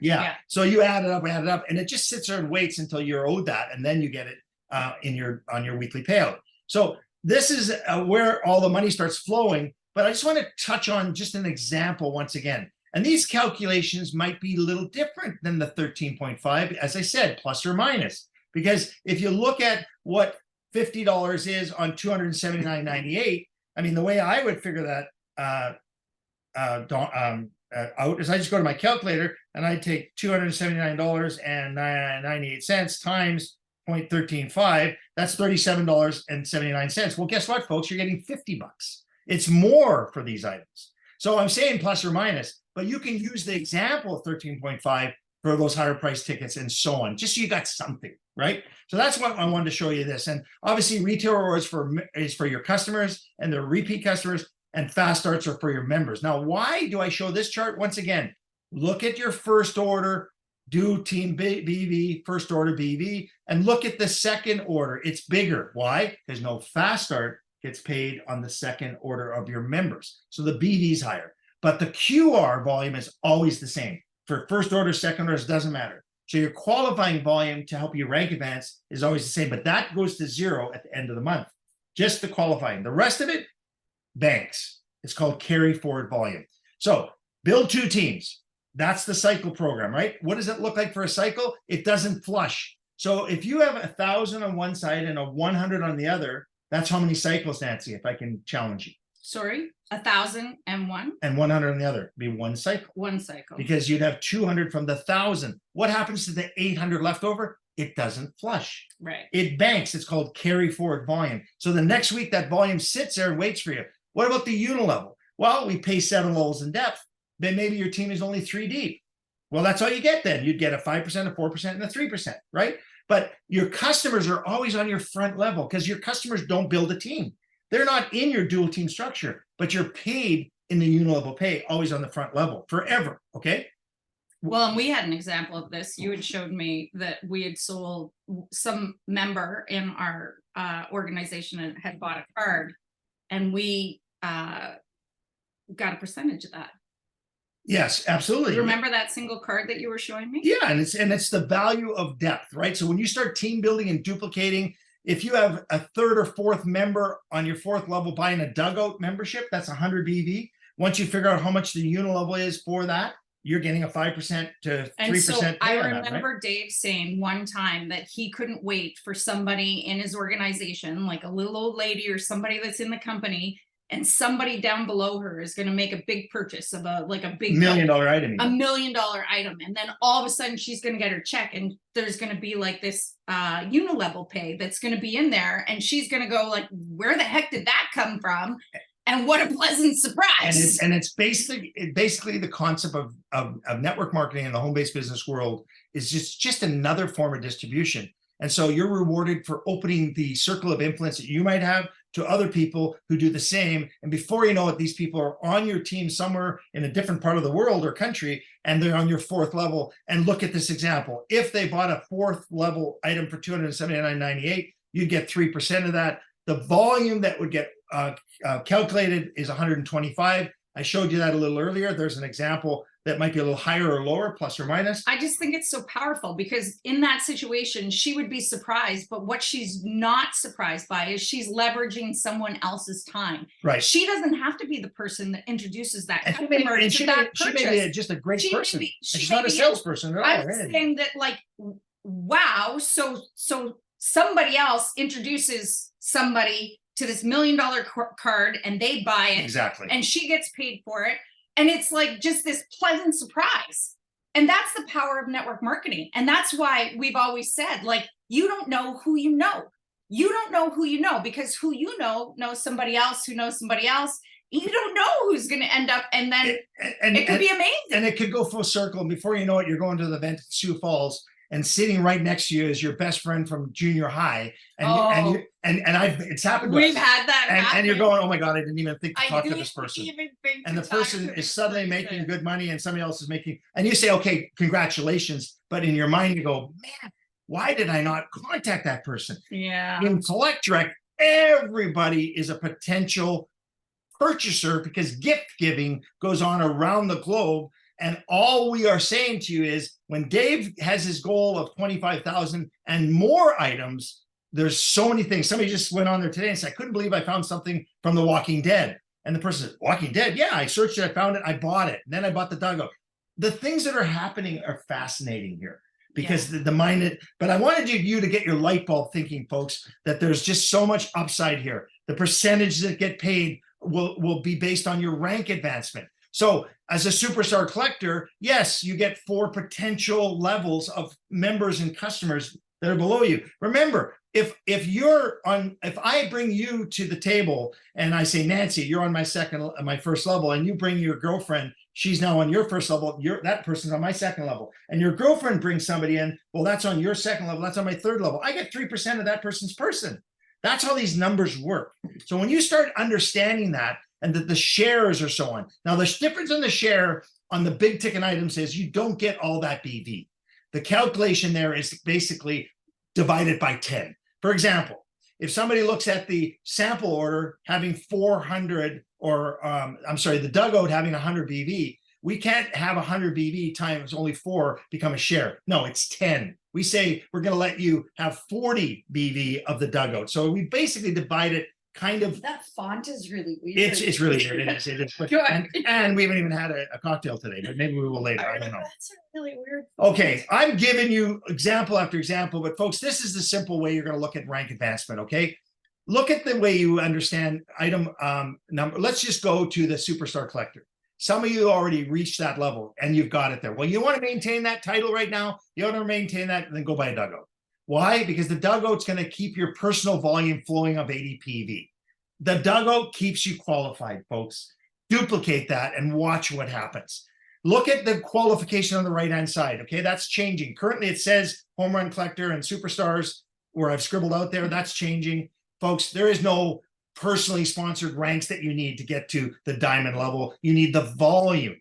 Yeah. So you add it up, and it just sits there and waits until you're owed that, and then you get it on your weekly payout. So this is where all the money starts flowing. But I just want to touch on just an example once again. And these calculations might be a little different than the 13.5, as I said, plus or minus. Because if you look at what $50 is on $279.98, I mean, the way I would figure that out is I just go to my calculator and I take $279.98 times 0.135. That's $37.79. Well, guess what, folks? You're getting 50 bucks. It's more for these items. So I'm saying plus or minus, but you can use the example of 13.5 for those higher price tickets and so on, just so you got something, right? So that's what I wanted to show you this. And obviously retail rewards is for your customers and their repeat customers. and fast starts are for your members. Now, why do I show this chart? Once again, look at your first order, do team BV, first order BV, and look at the second order. It's bigger. Why? Because no fast start gets paid on the second order of your members. So the BV is higher, but the QR volume is always the same. For first order, second orders, doesn't matter. So your qualifying volume to help you rank advance is always the same, but that goes to 0 at the end of the month. Just the qualifying. The rest of it, banks. It's called carry forward volume. So build 2 teams. That's the cycle program, right? What does it look like for a cycle? It doesn't flush. So if you have 1,000 on one side and a 100 on the other, that's how many cycles, Nancy, if I can challenge you. Sorry, 1,001? And 100 on the other, be one cycle. One cycle. Because you'd have 200 from the 1,000. What happens to the 800 left over? It doesn't flush. Right. It banks. It's called carry forward volume. So the next week, that volume sits there and waits for you. What about the unilevel? Well, we pay 7 levels in depth. Then maybe your team is only 3 deep. Well, that's all you get then. You'd get a 5%, a 4%, and a 3%, right? But your customers are always on your front level because your customers don't build a team. They're not in your dual team structure, but you're paid in the unilevel pay, always on the front level, forever, okay? Well, and we had an example of this. You had showed me that we had sold some member in our organization and had bought a card, and we got a percentage of that. Yes, absolutely. You remember that single card that you were showing me? Yeah, and it's the value of depth, right? So when you start team building and duplicating, if you have a 3rd or 4th member on your 4th level buying a dugout membership, that's 100 BV. Once you figure out how much the unilevel is for that, you're getting a 5% to 3%. And so I remember that, right? Dave saying one time that he couldn't wait for somebody in his organization, like a little old lady or somebody that's in the company, and somebody down below her is going to make a big purchase of a big $1 million item. $1 million item, and then all of a sudden she's going to get her check, and there's going to be like this unilevel pay that's going to be in there, and she's going to go like, where the heck did that come from? And what a pleasant surprise. And it's basically the concept of network marketing in the home-based business world is just another form of distribution. And so you're rewarded for opening the circle of influence that you might have to other people who do the same. And before you know it, these people are on your team somewhere in a different part of the world or country, and they're on your 4th level. And look at this example. If they bought a 4th level item for $279.98, you'd get 3% of that. The volume that would get calculated is 125. I showed you that a little earlier. There's an example that might be a little higher or lower, plus or minus. I just think it's so powerful because in that situation, she would be surprised. But what she's not surprised by is she's leveraging someone else's time. Right. She doesn't have to be the person that introduces that And customer to that she purchase. may be just a great She may person. be- she She's may not a be- salesperson at all. I'm right? saying that, like, wow, so somebody else introduces somebody to this $1 million card and they buy it. Exactly. And she gets paid for it. And it's like just this pleasant surprise. And that's the power of network marketing. And that's why we've always said, like, you don't know who you know. You don't know who you know, because who you know knows somebody else who knows somebody else. You don't know who's going to end up. And then it could be amazing. And it could go full circle. And before you know it, you're going to the event in Sioux Falls, and sitting right next to you is your best friend from junior high. And it's happened to We've us. had that. And you're going, oh my God, I didn't even think to I talk to didn't this person. even think And to the talk person to is this suddenly person. making good money and somebody else is making, and you say, okay, congratulations. But in your mind, you go, man, why did I not contact that person? Yeah. In Collect Direct, everybody is a potential purchaser because gift giving goes on around the globe. And all we are saying to you is when Dave has his goal of 25,000 and more items, there's so many things. Somebody just went on there today and said, I couldn't believe I found something from The Walking Dead. And the person said, Walking Dead? Yeah, I searched it, I found it, I bought it. And then I bought the dugout. The things that are happening are fascinating here because the mind, but I wanted you to get your light bulb thinking, folks, that there's just so much upside here. The percentage that get paid will be based on your rank advancement. So as a superstar collector, yes, you get 4 potential levels of members and customers that are below you. Remember, if I bring you to the table and I say, Nancy, you're on my first level, and you bring your girlfriend, she's now on your first level, that person's on my second level, and your girlfriend brings somebody in, well, that's on your second level, that's on my third level. I get 3% of that person's person. That's how these numbers work. So when you start understanding that, and that the shares are so on. Now, the difference in the share on the big ticket items is you don't get all that BV. The calculation there is basically divided by 10. For example, if somebody looks at the sample order having 400, or I'm sorry, the dugout having 100 BV, we can't have 100 BV times only 4 become a share. No, it's 10. We say we're going to let you have 40 BV of the dugout. So we basically divide it kind of. That font is really weird. It's really weird. It is. But, and we haven't even had a cocktail today, but maybe we will later. I don't know. That's a really weird. Okay, I'm giving you example after example, but folks, this is the simple way you're going to look at rank advancement. Okay, look at the way you understand item number. Let's just go to the superstar collector. Some of you already reached that level and you've got it there. Well, you want to maintain that title right now. You want to maintain that, and then go buy a dugout. Why? Because the dugout's going to keep your personal volume flowing of 80 PV. The dugout keeps you qualified, folks. Duplicate that and watch what happens. Look at the qualification on the right-hand side. Okay, that's changing. Currently, it says home run collector and superstars, where I've scribbled out there. That's changing. Folks, there is no personally sponsored ranks that you need to get to the diamond level. You need the volume.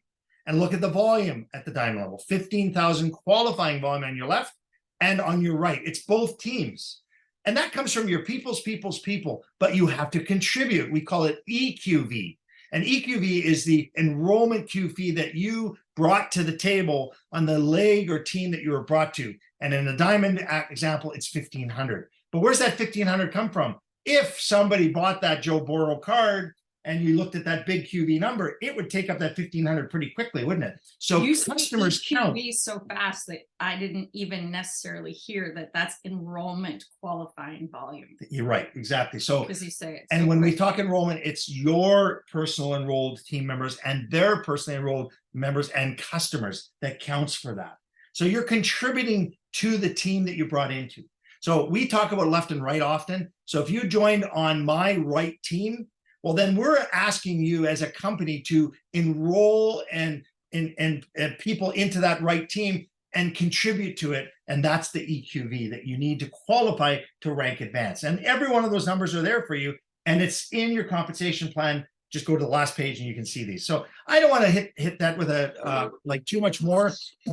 And look at the volume at the diamond level. 15,000 qualifying volume on your left and on your right. It's both teams. And that comes from your people's people, but you have to contribute. We call it EQV. And EQV is the enrollment queue fee that you brought to the table on the leg or team that you were brought to. And in the diamond example, it's 1,500. But where's that 1,500 come from? If somebody bought that Joe Burrow card and you looked at that big QV number, it would take up that 1,500 pretty quickly, wouldn't it? So You customers count. QV so fast that I didn't even necessarily hear that that's enrollment qualifying volume. You're right, exactly. So, Because you say it. and so when we quick. talk enrollment, it's your personal enrolled team members and their personally enrolled members and customers that counts for that. So you're contributing to the team that you brought into. So we talk about left and right often. So if you joined on my right team, well, then we're asking you as a company to enroll and people into that right team and contribute to it. And that's the EQV that you need to qualify to rank advance. And every one of those numbers are there for you. And it's in your compensation plan. Just go to the last page and you can see these. So I don't want to hit that with a like too much more.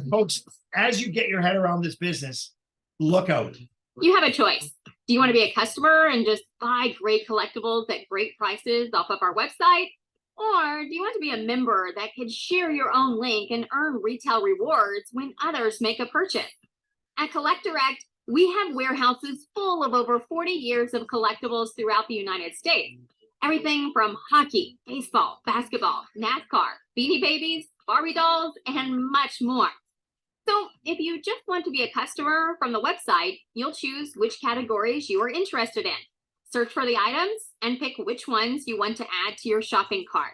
Folks, as you get your head around this business, look out. You have a choice. Do you want to be a customer and just buy great collectibles at great prices off of our website? Or do you want to be a member that can share your own link and earn retail rewards when others make a purchase? At CollectorAct, we have warehouses full of over 40 years of collectibles throughout the United States. Everything from hockey, baseball, basketball, NASCAR, Beanie Babies, Barbie dolls, and much more. So if you just want to be a customer from the website, you'll choose which categories you are interested in. Search for the items and pick which ones you want to add to your shopping cart.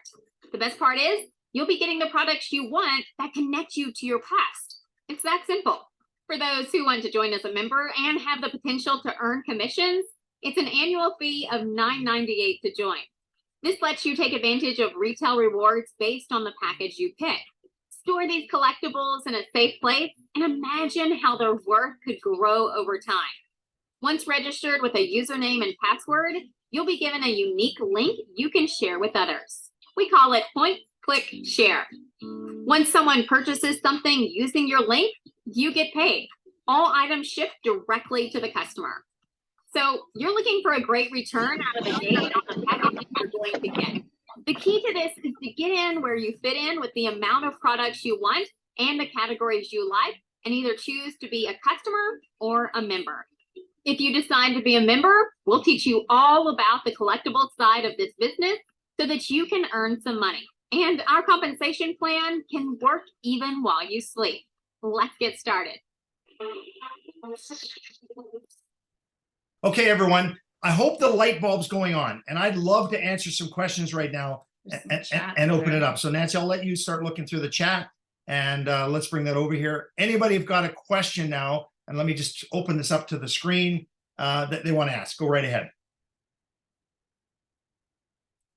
The best part is you'll be getting the products you want that connect you to your past. It's that simple. For those who want to join as a member and have the potential to earn commissions, it's an annual fee of $9.98 to join. This lets you take advantage of retail rewards based on the package you pick. Store these collectibles in a safe place and imagine how their worth could grow over time. Once registered with a username and password, you'll be given a unique link you can share with others. We call it point, click, share. Once someone purchases something using your link, you get paid. All items ship directly to the customer. So you're looking for a great return out of the gate on the package you're going to get. The key to this is to get in where you fit in with the amount of products you want and the categories you like, and either choose to be a customer or a member. If you decide to be a member, we'll teach you all about the collectible side of this business so that you can earn some money. And our compensation plan can work even while you sleep. Let's get started. Okay, everyone. I hope the light bulb's going on, and I'd love to answer some questions right now and open it up. So Nancy, I'll let you start looking through the chat, and let's bring that over here. Anybody have got a question now, and let me just open this up to the screen that they want to ask. Go right ahead.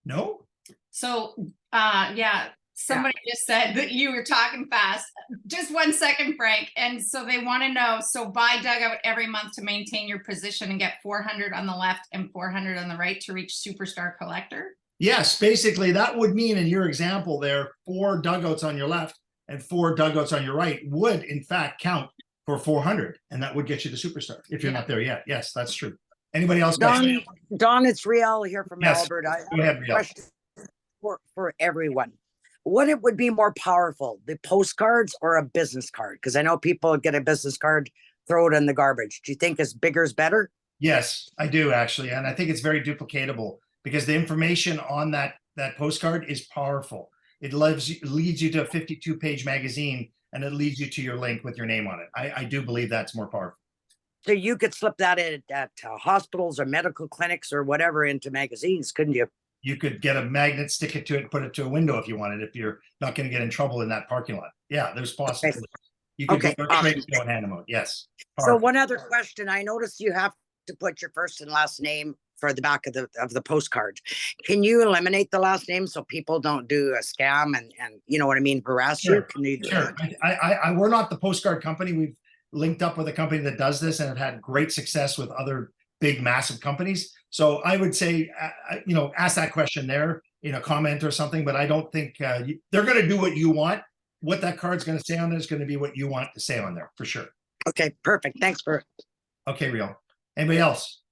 No? So, yeah, somebody just said that you were talking fast. Just 1 second, Frank. And so they want to know, so buy dugout every month to maintain your position and get 400 on the left and 400 on the right to reach superstar collector? Yes, basically that would mean in your example there, 4 dugouts on your left and 4 dugouts on your right would in fact count for 400, and that would get you the superstar if you're Yeah. not there yet. Yes, that's true. Anybody else? Don, it's Riel here from Yes. Albert. I Go have ahead, a Riel. question for everyone. What it would be more powerful, the postcards or a business card? Because I know people get a business card, throw it in the garbage. Do you think as bigger is better? Yes, I do actually, and I think it's very duplicatable because the information on that postcard is powerful. It leads you to a 52-page magazine, and it leads you to your link with your name on it. I do believe that's more powerful. So you could slip that in at hospitals or medical clinics or whatever into magazines, couldn't you? You could get a magnet, stick it to it, put it to a window if you wanted, if you're not going to get in trouble in that parking lot. Yeah, there's possibilities. You could Okay, go awesome. straight and hand them out. Yes. So Powerful. one other question. I noticed you have to put your first and last name for the back of the postcard. Can you eliminate the last name so people don't do a scam and you know what I mean, harass you? Can you do Sure. that? We're not the postcard company. We've linked up with a company that does this and have had great success with other big, massive companies. So I would say, ask that question there in a comment or something, but I don't think they're going to do what you want. What that card's going to say on there is going to be what you want to say on there for sure. Okay, perfect. Thanks for. Okay, Real. Anybody else?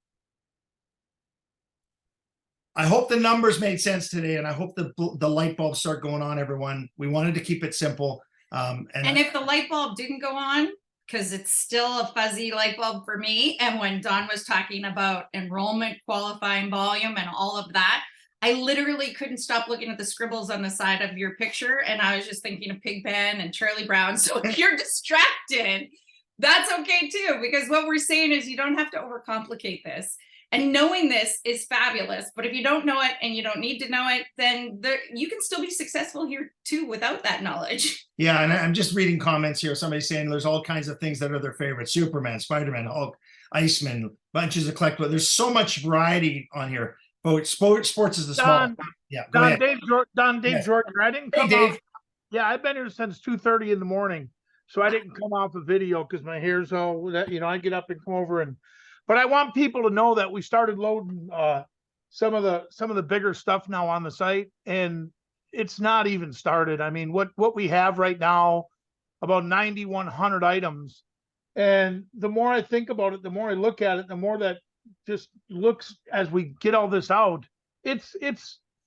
I hope the numbers made sense today, and I hope the light bulbs start going on, everyone. We wanted to keep it simple. And if the light bulb didn't go on, because it's still a fuzzy light bulb for me, and when Don was talking about enrollment, qualifying volume, and all of that, I literally couldn't stop looking at the scribbles on the side of your picture, and I was just thinking of Pigpen and Charlie Brown. So if you're distracted, that's okay too, because what we're saying is you don't have to overcomplicate this. And knowing this is fabulous, but if you don't know it and you don't need to know it, then you can still be successful here too without that knowledge. Yeah, and I'm just reading comments here. Somebody's saying there's all kinds of things that are their favorites: Superman, Spider-Man, Hulk, Iceman, bunches of collectibles. There's so much variety on here. But sports is the small. Yeah, go ahead. Dave Yes. Jordan. I didn't Hey, come Dave. off. Yeah, I've been here since 2:30 in the morning, so I didn't come off a video because my hair's all that. I get up and come over but I want people to know that we started loading some of the bigger stuff now on the site, and it's not even started. I mean, what we have right now, about 9,100 items, and the more I think about it, the more I look at it, the more that just looks as we get all this out. It's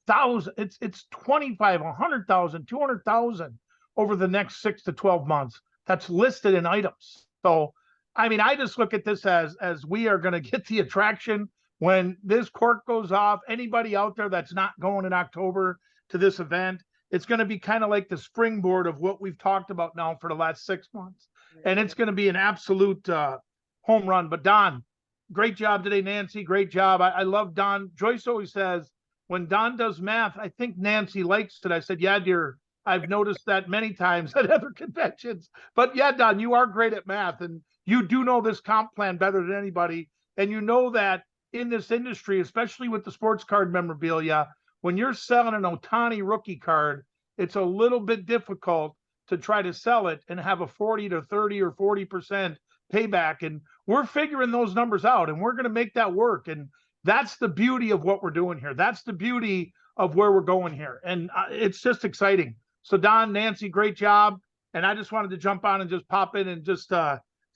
thousands. It's 25, 100,000, 200,000 over the next 6 to 12 months. That's listed in items. So. I mean, I just look at this as we are going to get the attraction when this cork goes off. Anybody out there that's not going in October to this event, it's going to be kind of like the springboard of what we've talked about now for the last 6 months. And it's going to be an absolute home run. But Don, great job today, Nancy. Great job. I love Don. Joyce always says, when Don does math, I think Nancy likes it. I said, yeah, dear. I've noticed that many times at other conventions. But yeah, Don, you are great at math, and you do know this comp plan better than anybody. And you know that in this industry, especially with the sports card memorabilia, when you're selling an Ohtani rookie card, it's a little bit difficult to try to sell it and have a 40 to 30 or 40% payback. And we're figuring those numbers out, and we're going to make that work. And that's the beauty of what we're doing here. That's the beauty of where we're going here. And it's just exciting. So Don, Nancy, great job. And I just wanted to jump on and just pop in and just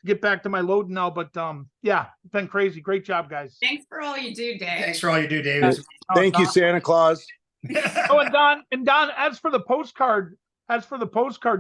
get back to my loading now. But yeah, it's been crazy. Great job, guys. Thanks for all you do, Dave. Thanks for all you do, Dave. Thank you, Santa Claus. Oh, and Don, as for the postcard,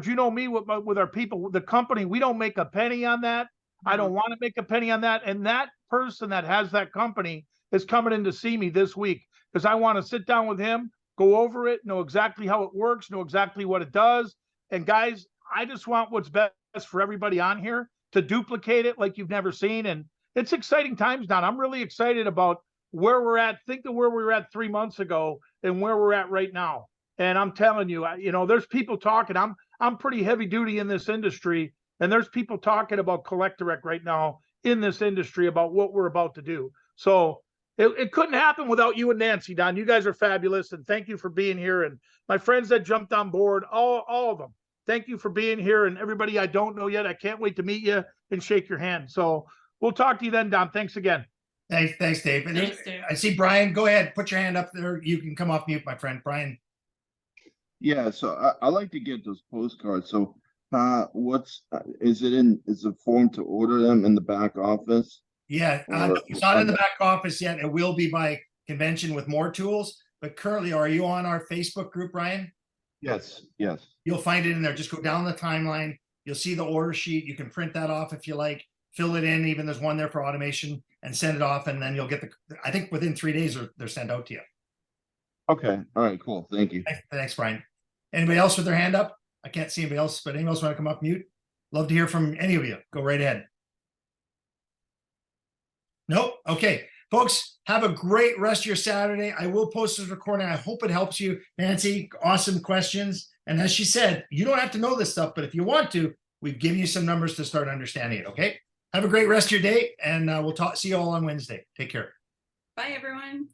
you know me with our people, the company, we don't make a penny on that. I don't want to make a penny on that. And that person that has that company is coming in to see me this week because I want to sit down with him, go over it, know exactly how it works, know exactly what it does. And guys, I just want what's best for everybody on here to duplicate it like you've never seen. And it's exciting times, Don. I'm really excited about where we're at. Think of where we were at 3 months ago and where we're at right now. And I'm telling you, there's people talking. I'm pretty heavy duty in this industry, and there's people talking about Collectorec right now in this industry about what we're about to do. So it couldn't happen without you and Nancy, Don. You guys are fabulous, and thank you for being here. And my friends that jumped on board, all of them, thank you for being here. And everybody I don't know yet, I can't wait to meet you and shake your hand. So we'll talk to you then, Don. Thanks again. Thanks, Dave. And Thanks, Dave. I see Brian. Go ahead, put your hand up there. You can come off mute, my friend. Brian. Yeah, so I like to get those postcards. So, is it form to order them in the back office? Yeah, Or- it's not in the back office yet. It will be by convention with more tools. But currently, are you on our Facebook group, Brian? Yes, yes. You'll find it in there. Just go down the timeline. You'll see the order sheet. You can print that off if you like. Fill it in. Even there's one there for automation, and send it off. And then you'll get I think within 3 days they're sent out to you. Okay, all right, cool. Thank you. Thanks, Brian. Anybody else with their hand up? I can't see anybody else, but anybody else want to come up mute? Love to hear from any of you. Go right ahead. Nope. Okay. Folks, have a great rest of your Saturday. I will post this recording. I hope it helps you. Nancy, awesome questions. And as she said, you don't have to know this stuff, but if you want to, we've given you some numbers to start understanding it. Okay. Have a great rest of your day, and we'll see you all on Wednesday. Take care. Bye, everyone.